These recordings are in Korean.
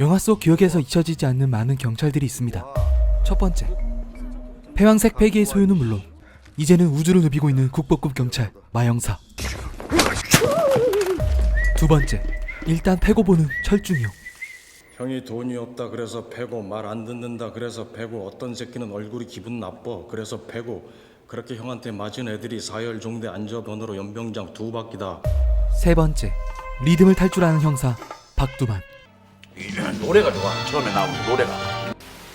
영화 속 기억에서 잊혀지지 않는 많은 경찰들이 있습니다. 첫 번째, 패왕색 폐기의 소유는 물론 이제는 우주를 누비고 있는 국보급 경찰 마영사. 두 번째, 일단 패고 보는 철중이요. 형이 돈이 없다 그래서 패고, 말 안 듣는다 그래서 패고, 어떤 새끼는 얼굴이 기분 나빠 그래서 패고, 그렇게 형한테 맞은 애들이 사열종대 안저번호로 연병장 2바퀴다. 세 번째, 리듬을 탈 줄 아는 형사 박두만. 노래가 좋아. 처음에 나오는 노래가.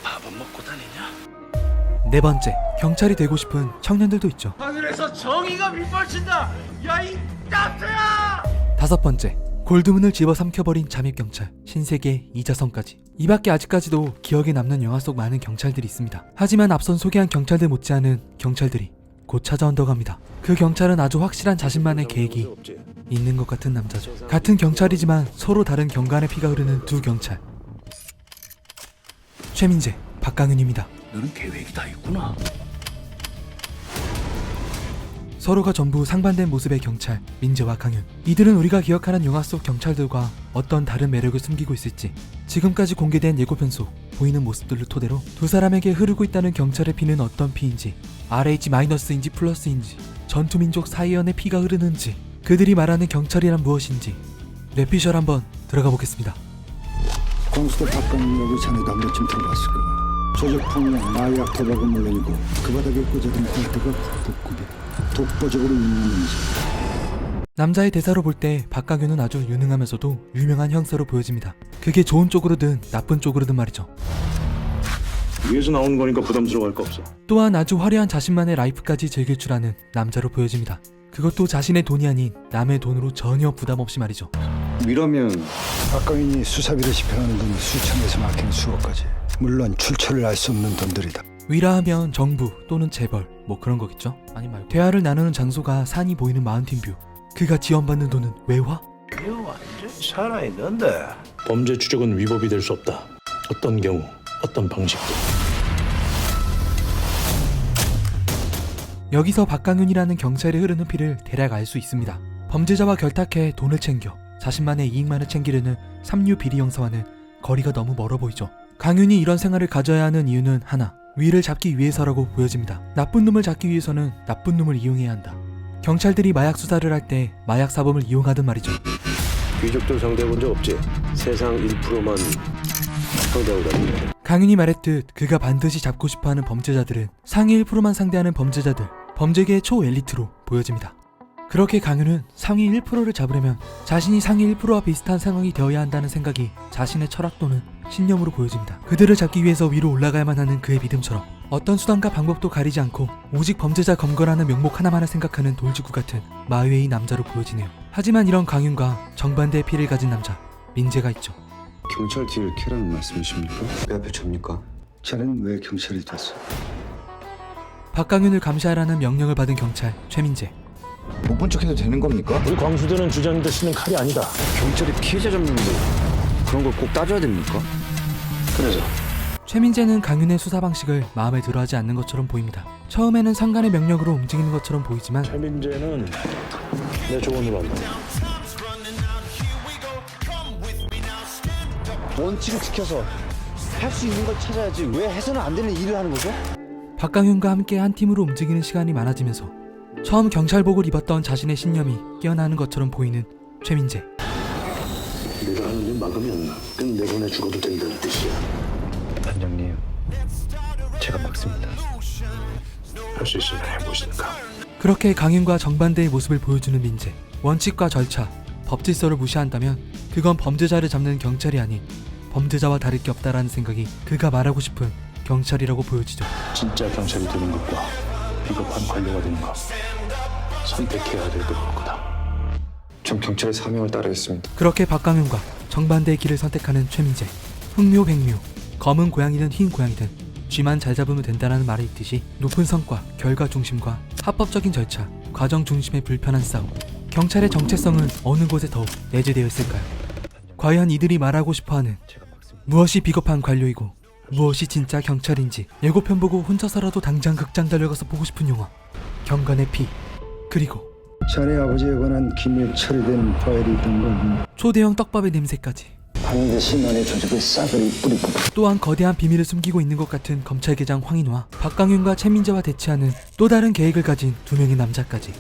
밥은 먹고 다니냐? 네 번째, 경찰이 되고 싶은 청년들도 있죠. 하늘에서 정의가 빗발친다. 야 이 짭새야! 다섯 번째, 골드문을 집어삼켜버린 잠입경찰 신세계 이자성까지. 이 밖에 아직까지도 기억에 남는 영화 속 많은 경찰들이 있습니다. 하지만 앞선 소개한 경찰들 못지않은 경찰들이 곧 찾아온다고 합니다. 그 경찰은 아주 확실한 자신만의 계획이 있는 것 같은 남자죠. 같은 경찰이지만 서로 다른 경관의 피가 흐르는 두 경찰, 최민재, 박강윤입니다. 너는 계획이 다 있구나. 서로가 전부 상반된 모습의 경찰 민재와 강윤. 이들은 우리가 기억하는 영화 속 경찰들과 어떤 다른 매력을 숨기고 있을지 지금까지 공개된 예고편 속 보이는 모습들을 토대로 두 사람에게 흐르고 있다는 경찰의 피는 어떤 피인지, RH-인지 플러스인지, 전투민족 사이연의 피가 흐르는지, 그들이 말하는 경찰이란 무엇인지 뇌피셜 한번 들어가 보겠습니다. 공수대 박강이라고 자네도 한 번쯤 들어봤을 거야. 조직폭력, 마약, 도박은 물론이고 그 바닥에 꽂아둔 꼴대가 북극급이 독보적으로 유명한지. 남자의 대사로 볼 때 박강윤은 아주 유능하면서도 유명한 형사로 보여집니다. 그게 좋은 쪽으로든 나쁜 쪽으로든 말이죠. 위에서 나오는 거니까 부담스러워할 거 없어. 또한 아주 화려한 자신만의 라이프까지 즐길 줄 아는 남자로 보여집니다. 그것도 자신의 돈이 아닌 남의 돈으로 전혀 부담 없이 말이죠. 위라면 박강인이 수사비를 집행하는 돈이 수천에서 막히는 수억까지. 물론 출처를 알 수 없는 돈들이다. 위라하면 정부 또는 재벌 뭐 그런 거겠죠? 아니 말고 대화를 나누는 장소가 산이 보이는 마운틴뷰. 그가 지원받는 돈은 외화? 이거 완전 살아있는데. 범죄 추적은 위법이 될 수 없다. 어떤 경우, 어떤 방식도. 여기서 박강윤이라는 경찰에 흐르는 피를 대략 알 수 있습니다. 범죄자와 결탁해 돈을 챙겨 자신만의 이익만을 챙기려는 삼류 비리 형사와는 거리가 너무 멀어 보이죠. 강윤이 이런 생활을 가져야 하는 이유는 하나, 위를 잡기 위해서라고 보여집니다. 나쁜 놈을 잡기 위해서는 나쁜 놈을 이용해야 한다. 경찰들이 마약 수사를 할 때 마약 사범을 이용하든 말이죠. 귀족들 상대해본 적 없지? 세상 1%만 상대하고 다니네. 강윤이 말했듯 그가 반드시 잡고 싶어하는 범죄자들은 상위 1%만 상대하는 범죄자들, 범죄계의 초엘리트로 보여집니다. 그렇게 강윤은 상위 1%를 잡으려면 자신이 상위 1%와 비슷한 상황이 되어야 한다는 생각이 자신의 철학 또는 신념으로 보여집니다. 그들을 잡기 위해서 위로 올라가야만 하는 그의 믿음처럼 어떤 수단과 방법도 가리지 않고 오직 범죄자 검거라는 명목 하나만을 생각하는 돌직구 같은 마웨이 남자로 보여지네요. 하지만 이런 강윤과 정반대의 피를 가진 남자 민재가 있죠. 경찰 뒤를 캐라는 말씀이십니까? 왜 앞에 접니까? 자네는 왜 경찰이 됐어? 박강윤을 감시하라는 명령을 받은 경찰 최민재. 못 본 척해도 되는 겁니까? 우리 광수대는 주장인데 쓰는 칼이 아니다. 경찰이 피해자 잡는데 그런 걸 꼭 따져야 됩니까? 그래서 최민재는 강윤의 수사 방식을 마음에 들어하지 않는 것처럼 보입니다. 처음에는 상관의 명령으로 움직이는 것처럼 보이지만 최민재는 내 조언으로 한다. 원칙을 지켜서 할 수 있는 걸 찾아야지 왜 해서는 안 되는 일을 하는 거죠? 박강윤과 함께 한 팀으로 움직이는 시간이 많아지면서 처음 경찰복을 입었던 자신의 신념이 깨어나는 것처럼 보이는 최민재. 내가 하는 일 막으면 끝내보내 죽어도 된다는 뜻이야. 단장님, 제가 막습니다. 할 수 있으면 해보시는가. 그렇게 강윤과 정반대의 모습을 보여주는 민재. 원칙과 절차, 법질서를 무시한다면 그건 범죄자를 잡는 경찰이 아닌 범죄자와 다를 게 없다라는 생각이 그가 말하고 싶은 경찰이라고 보여지죠. 진짜 경찰이 되는 것과 비겁한 관료가 되는 것, 선택해야 될 거다. 전 경찰의 사명을 따르겠습니다. 그렇게 박강윤과 정반대의 길을 선택하는 최민재. 흑묘백묘, 검은 고양이든 흰 고양이든 쥐만 잘 잡으면 된다는 말이 있듯이 높은 성과, 결과 중심과 합법적인 절차, 과정 중심의 불편한 싸움. 경찰의 정체성은 어느 곳에 더욱 내재되어 있을까요? 과연 이들이 말하고 싶어하는 무엇이 비겁한 관료이고 무엇이 진짜 경찰인지 예고편 보고 혼자서라도 당장 극장 달려가서 보고 싶은 영화 경관의 피. 그리고 자네 아버지에 관한 기밀 처리된 파일이 있던 건 초대형 떡밥의 냄새까지. 반드시 너네 조직의 싸그리 뿌리고 또한 거대한 비밀을 숨기고 있는 것 같은 검찰계장 황인우와 박강윤과 최민재와 대치하는 또 다른 계획을 가진 두 명의 남자까지.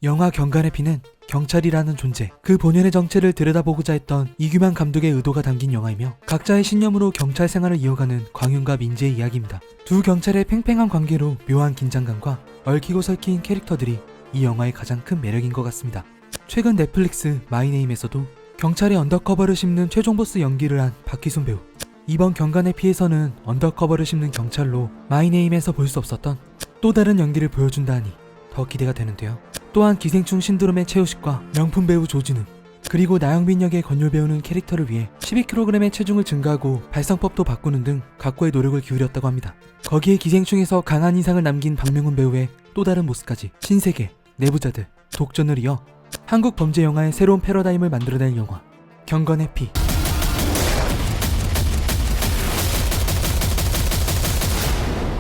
영화 경간의 피는 경찰이라는 존재, 그 본연의 정체를 들여다보고자 했던 이규만 감독의 의도가 담긴 영화이며 각자의 신념으로 경찰 생활을 이어가는 광윤과 민재의 이야기입니다. 두 경찰의 팽팽한 관계로 묘한 긴장감과 얽히고 설킨 캐릭터들이 이 영화의 가장 큰 매력인 것 같습니다. 최근 넷플릭스 마이네임에서도 경찰의 언더커버를 씹는 최종 보스 연기를 한 박희순 배우, 이번 경간의 피에서는 언더커버를 씹는 경찰로 마이네임에서 볼 수 없었던 또 다른 연기를 보여준다 하니 더 기대가 되는데요. 또한 기생충 신드롬의 최우식과 명품 배우 조진웅, 그리고 나영빈 역의 권율 배우는 캐릭터를 위해 12kg의 체중을 증가하고 발성법도 바꾸는 등 각고의 노력을 기울였다고 합니다. 거기에 기생충에서 강한 인상을 남긴 박명훈 배우의 또 다른 모습까지 신세계, 내부자들, 독전을 이어 한국 범죄 영화의 새로운 패러다임을 만들어낼 영화 경건의 피.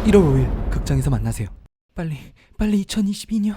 1월 5일 극장에서 만나세요. 빨리 2022년